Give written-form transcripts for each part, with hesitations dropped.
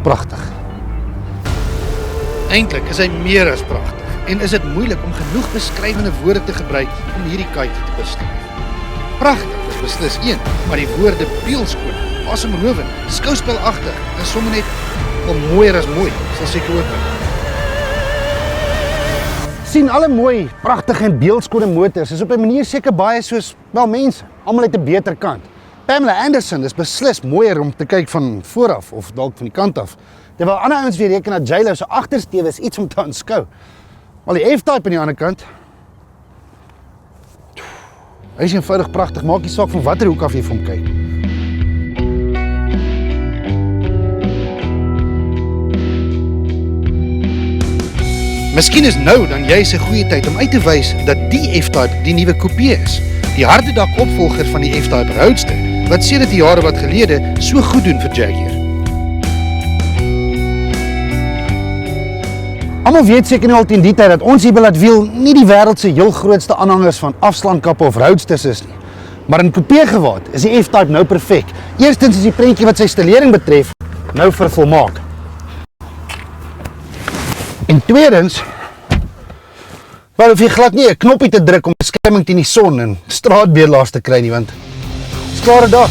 pragtig? Eintlik is hy meer as pragtig en is dit moeilik om genoeg beskrywende woorde te gebruik om hierdie katjie te beskryf. Pragtig is beslis een, maar die woorde beelskoon, asemrowend, skouspelagtig en sommer net wel mooier as mooi, sal seker ook wees. Sien alle mooi, pragtige en beeldskone motors is op 'n manier seker baie soos, wel mense, almal uit 'n beter kant. Pamela Anderson is beslis mooier om te kyk van vooraf of dalk van die kant af. Terwyl ander ouens weer reken dat J-Lo se agtersteewe is iets om te aanskou. Maar die F-Type aan die ander kant, hy is eenvoudig pragtig, maak nie saak van watter hoek af jy vir hom kyk. Miskien is nou dan juis 'n goeie tyd om uit te wys dat die F-Type die nuwe coupé is. Die harde dak opvolger van die F-Type Roadster, wat sedert die jare wat gelede so goed doen vir Jaguar. Almal weet seker nou al teen die tyd dat ons hier by Latville nie die wêreld se heel grootste aanhangers van afslaankappe of roadsters is nie. Maar in coupé gewaad is die F-Type nou perfek. Eerstens is die prentjie wat sy stelering betref nou vervolmaak. En tweedens, wel hoef jy glad nie 'n knoppie te druk om beskerming teen die son en straatbeerlaas te kry nie, want dis klare dak.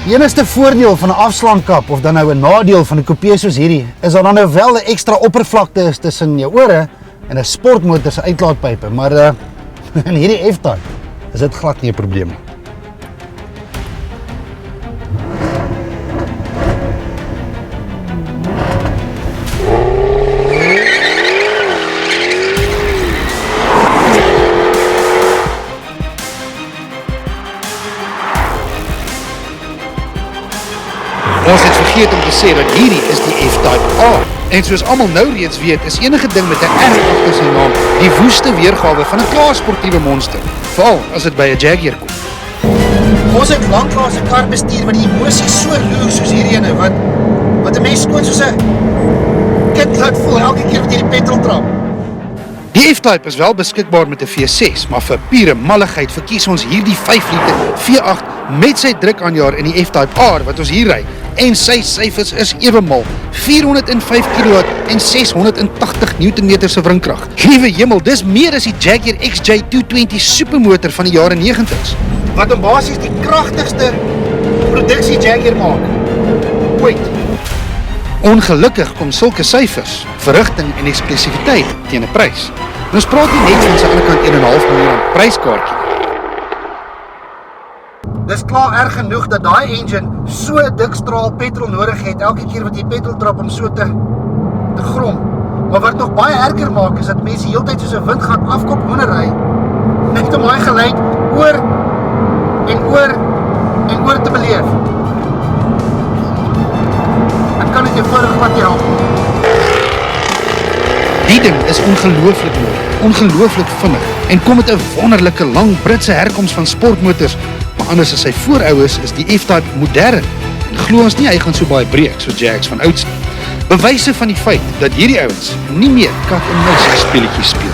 Die enigste voordeel van 'n afslaankap of dan nou 'n nadeel van 'n coupé soos hierdie is dat dan nou wel 'n ekstra oppervlakte is tussen jou ore en 'n sportmotor se uitlaatpype, maar in hierdie F-Type is dit glad nie 'n probleem nie. Ons het vergeet om te sê dat hierdie is die F-Type A. En soos almal nou reeds weet, is enige ding met 'n R agter sy naam die woeste weergawe van 'n klaar sportiewe monster, veral as dit by 'n Jaguar kom. Ons het lanklaas 'n kar bestuur wat die emosies so loer soos hierdie ene wat 'n mens skoon soos 'n kind laat voel elke keer wat jy die petrol trap. Die F-Type is wel beskikbaar met 'n V6, maar vir pure malligheid verkies ons hierdie 5 liter V8 met sy drukaanjaer in die F-Type R wat ons hier ry. En sy syfers is ewemal 405 kW en 680 Nm se wringkrag. Liewe hemel, dis meer as die Jaguar XJ220 supermotor van die jare 90's. Wat om basies die kragtigste produksie Jaguar maak. Ooit. Ongelukkig kom sulke syfers, verrigting en eksklusiwiteit teen 'n prys. Ons praat nie net van sy ander kant 1,5 miljoen pryskaartjie. Dis klaar erg genoeg dat daai engine so 'n dik straal petrol nodig het elke keer wat jy petrol trap om so te grom. Maar wat nog baie erger maak is dat mense heeltyd soos 'n windgat afkop hoenderry net om daai geluid oor en oor te beleef. Ek kan dit eenvoudig glad nie help. Die ding is ongelooflik mooi, ongelooflik vinnig en kom met 'n wonderlike lang Britse herkoms van sportmotors. Maar anders as sy voorouers is die F-Type modern en glo ons nie hy gaan so baie breek soos Jags van ouds nie. Bewyse van die feit dat hierdie ouens nie meer kat en muis speletjies speel.